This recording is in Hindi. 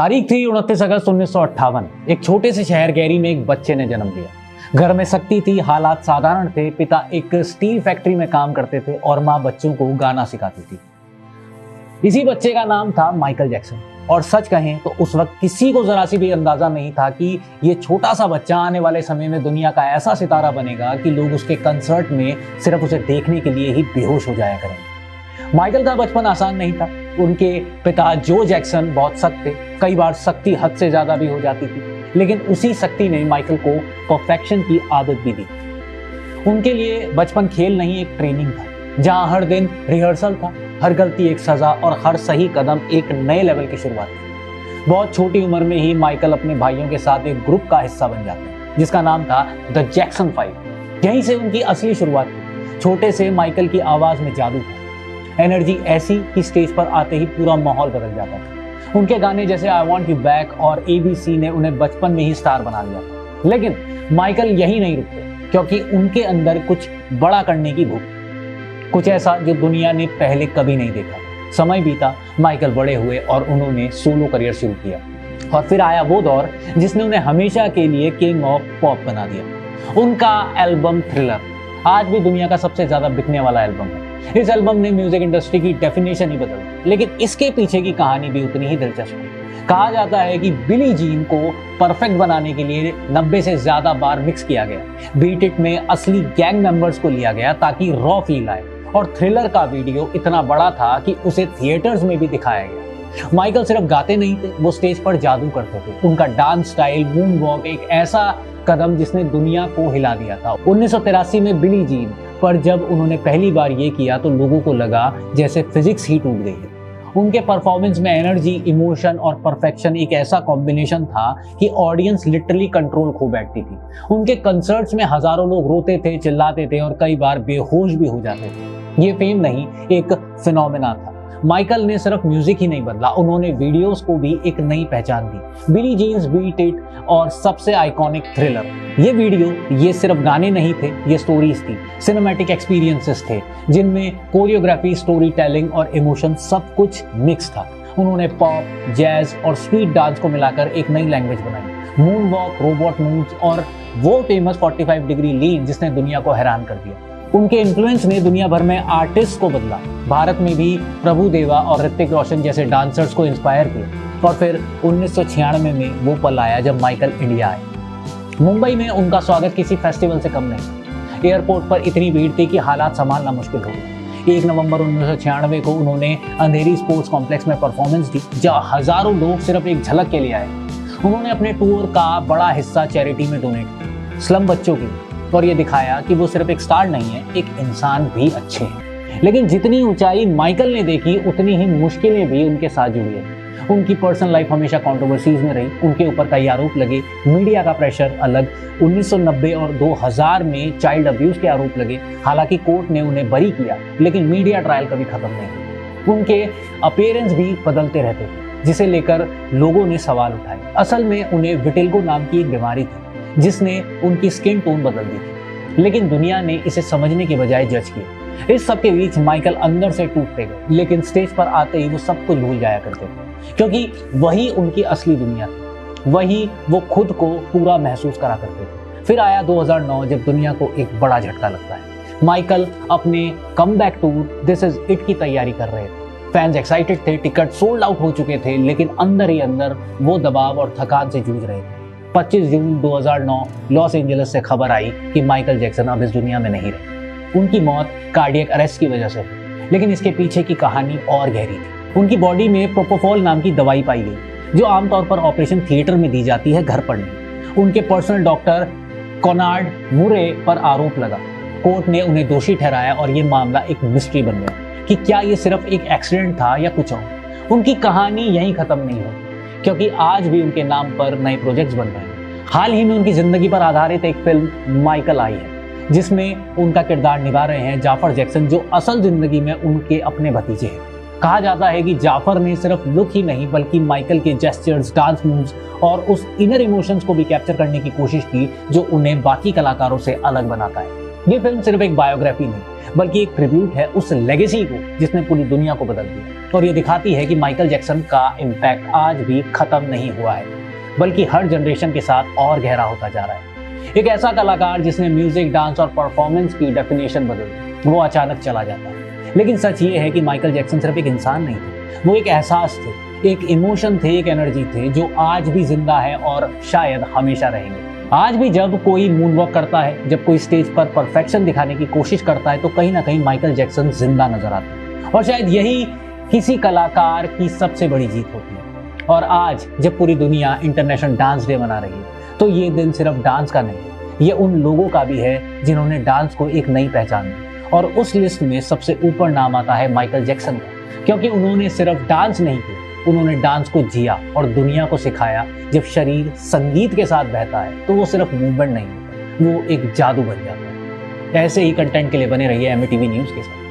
तारीख थी 29 अगस्त 1958। एक छोटे से शहर गैरी में एक बच्चे ने जन्म लिया। घर में सख्ती थी, हालात साधारण थे। पिता एक स्टील फैक्ट्री में काम करते थे और माँ बच्चों को गाना सिखाती थी। इसी बच्चे का नाम था माइकल जैक्सन। और सच कहें तो उस वक्त किसी को जरा सी भी अंदाजा नहीं था कि ये छोटा सा बच्चा आने वाले समय में दुनिया का ऐसा सितारा बनेगा कि लोग उसके कंसर्ट में सिर्फ उसे देखने के लिए ही बेहोश हो जाया करेंगे। माइकल का बचपन आसान नहीं था। उनके पिता जो जैक्सन बहुत सख्त थे, कई बार सख्ती हद से ज्यादा भी हो जाती थी, लेकिन उसी सख्ती ने माइकल को परफेक्शन की आदत भी दी। उनके लिए बचपन खेल नहीं, एक ट्रेनिंग था, जहां हर दिन रिहर्सल था, हर गलती एक सजा और हर सही कदम एक नए लेवल की शुरुआत थी। बहुत छोटी उम्र में ही माइकल अपने भाइयों के साथ एक ग्रुप का हिस्सा बन जाते हैं जिसका नाम था द जैक्सन 5। यहीं से उनकी असली शुरुआत थी। छोटे से माइकल की आवाज में जादू था, एनर्जी ऐसी कि स्टेज पर आते ही पूरा माहौल बदल जाता था। उनके गाने जैसे आई वॉन्ट यू बैक और ABC ने उन्हें बचपन में ही स्टार बना दिया था। लेकिन माइकल यही नहीं रुकते, क्योंकि उनके अंदर कुछ बड़ा करने की भूख, कुछ ऐसा जो दुनिया ने पहले कभी नहीं देखा। समय बीता, माइकल बड़े हुए और उन्होंने सोलो करियर शुरू किया। और फिर आया वो दौर जिसने उन्हें हमेशा के लिए किंग ऑफ पॉप बना दिया। उनका एल्बम थ्रिलर आज भी दुनिया का सबसे ज्यादा बिकने वाला एल्बम है। इस एल्बम ने म्यूजिक इंडस्ट्री की डेफिनेशन ही बदल दी, लेकिन इसके पीछे की कहानी भी उतनी ही दिलचस्प है। कहा जाता है कि बिली जीन को परफेक्ट बनाने के लिए 90 से ज्यादा बार मिक्स किया गया। बीट इट में असली गैंग मेंबर्स को लिया गया ताकि रॉ फील आए, और थ्रिलर का वीडियो इतना बड़ा था कि उसे थिएटर्स में भी दिखाया गया। माइकल सिर्फ गाते नहीं थे, वो स्टेज पर जादू करते थे। उनका डांस स्टाइल, मून वॉक, एक ऐसा कदम जिसने दुनिया को हिला दिया था। 1983 में बिली जीन पर जब उन्होंने पहली बार ये किया तो लोगों को लगा जैसे फिजिक्स ही टूट गई है। उनके परफॉर्मेंस में एनर्जी, इमोशन और परफेक्शन एक ऐसा कॉम्बिनेशन था कि ऑडियंस लिटरली कंट्रोल खो बैठती थी। उनके कंसर्ट्स में हजारों लोग रोते थे, चिल्लाते थे और कई बार बेहोश भी हो जाते थे। ये फेम नहीं, एक फिनोमेना था। माइकल ने सिर्फ म्यूजिक ही नहीं बदला, उन्होंने वीडियोस को भी एक नई पहचान दी। बिली जीन्स, बीट इट और सबसे आइकॉनिक थ्रिलर। ये वीडियो ये सिर्फ गाने नहीं थे, ये स्टोरीज थी, सिनेमैटिक एक्सपीरियंसेस थे जिनमें कोरियोग्राफी, स्टोरी टेलिंग और इमोशन सब कुछ मिक्स था। उन्होंने पॉप, जैज और स्ट्रीट डांस को मिलाकर एक नई लैंग्वेज बनाई। मून वॉक, रोबोट मूव्स और वो फेमस 45 डिग्री लीन जिसने दुनिया को हैरान कर दिया। उनके इन्फ्लुएंस ने दुनिया भर में आर्टिस्ट को बदला। भारत में भी प्रभु देवा और ऋतिक रोशन जैसे डांसर्स को इंस्पायर किया। और फिर 1996 में वो पल आया जब माइकल इंडिया आए। मुंबई में उनका स्वागत किसी फेस्टिवल से कम नहीं। एयरपोर्ट पर इतनी भीड़ थी कि हालात संभालना मुश्किल हो गया। 1 नवंबर 1996 को उन्होंने अंधेरी स्पोर्ट्स कॉम्प्लेक्स में परफॉर्मेंस दी, जहां हजारों लोग सिर्फ एक झलक के लिए आए। उन्होंने अपने टूर का बड़ा हिस्सा चैरिटी में डोनेट किया, स्लम बच्चों के लिए, और ये दिखाया कि वो सिर्फ एक स्टार नहीं है, एक इंसान भी अच्छे हैं। लेकिन जितनी ऊंचाई माइकल ने देखी, उतनी ही मुश्किलें भी उनके साथ जुड़ी है। उनकी पर्सनल लाइफ हमेशा कंट्रोवर्सीज में रही। उनके ऊपर कई आरोप लगे, मीडिया का प्रेशर अलग। 1990 और 2000 में चाइल्ड अब्यूज के आरोप लगे। हालांकि कोर्ट ने उन्हें बरी किया, लेकिन मीडिया ट्रायल कभी खत्म नहीं हुआ। उनके अपीयरेंस भी बदलते रहते थे, जिसे लेकर लोगों ने सवाल उठाए। असल में उन्हें विटिल्गो नाम की एक बीमारी थी जिसने उनकी स्किन टोन बदल दी थी, लेकिन दुनिया ने इसे समझने के बजाय जज किया। इस सब के बीच माइकल अंदर से टूटते गए, लेकिन स्टेज पर आते ही वो सब कुछ भूल जाया करते थे, क्योंकि वही उनकी असली दुनिया थी, वही वो खुद को पूरा महसूस करा करते थे। फिर आया 2009 जब दुनिया को एक बड़ा झटका लगता है। माइकल अपने comeback tour this is it की तैयारी कर रहे थे। फैंस एक्साइटेड थे, टिकट सोल्ड आउट हो चुके थे, लेकिन अंदर ही अंदर वो दबाव और थकान से जूझ रहे थे। 25 जून 2009 लॉस एंजलिस से खबर आई कि माइकल जैक्सन अब इस दुनिया में नहीं रहे। उनकी मौत कार्डियक अरेस्ट की वजह से हुई, लेकिन इसके पीछे की कहानी और गहरी थी। उनकी बॉडी में प्रोपोफॉल नाम की दवाई पाई गई, जो आमतौर पर ऑपरेशन थिएटर में दी जाती है, घर पर नहीं। उनके पर्सनल डॉक्टर कॉनार्ड मुरे पर आरोप लगा। कोर्ट ने उन्हें दोषी ठहराया और ये मामला एक मिस्ट्री बन गया कि क्या ये सिर्फ एक एक्सीडेंट था या कुछ और। उनकी कहानी यहीं खत्म नहीं हुई, क्योंकि आज भी उनके नाम पर नए प्रोजेक्ट्स बन रहे हैं। हाल ही में उनकी जिंदगी पर आधारित एक फिल्म माइकल आई है, जिसमें उनका किरदार निभा रहे हैं जाफर जैक्सन, जो असल जिंदगी में उनके अपने भतीजे हैं। कहा जाता है कि जाफर ने सिर्फ लुक ही नहीं, बल्कि माइकल के जेस्चर्स, डांस मूव्स और उस इनर इमोशंस को भी कैप्चर करने की कोशिश की जो उन्हें बाकी कलाकारों से अलग बनाता है। ये फिल्म सिर्फ एक बायोग्राफी नहीं बल्कि एक ट्रिब्यूट है उस लेगेसी को जिसने पूरी दुनिया को बदल दिया, और ये दिखाती है कि माइकल जैक्सन का इम्पैक्ट आज भी खत्म नहीं हुआ है बल्कि हर जनरेशन के साथ और गहरा होता जा रहा है। एक ऐसा कलाकार जिसने म्यूजिक, डांस और परफॉर्मेंस की डेफिनेशन बदल दी, वो अचानक चला जाता है। लेकिन सच ये है कि माइकल जैक्सन सिर्फ एक इंसान नहीं थे, वो एक एहसास थे, एक इमोशन थे, एक एनर्जी थे जो आज भी जिंदा है और शायद हमेशा रहेंगे। आज भी जब कोई मूनवॉक करता है, जब कोई स्टेज पर परफेक्शन दिखाने की कोशिश करता है, तो कहीं ना कहीं माइकल जैक्सन जिंदा नजर आता है। और शायद यही किसी कलाकार की सबसे बड़ी जीत होती है। और आज जब पूरी दुनिया इंटरनेशनल डांस डे मना रही है, तो ये दिन सिर्फ डांस का नहीं है, ये उन लोगों का भी है जिन्होंने डांस को एक नई पहचान दी। और उस लिस्ट में सबसे ऊपर नाम आता है माइकल जैक्सन का, क्योंकि उन्होंने सिर्फ डांस नहीं किया, उन्होंने डांस को जिया और दुनिया को सिखाया जब शरीर संगीत के साथ बहता है तो वो सिर्फ मूवमेंट नहीं होता, वो एक जादू बन जाता है। ऐसे ही कंटेंट के लिए बने रहिए एमटीवी न्यूज़ के साथ।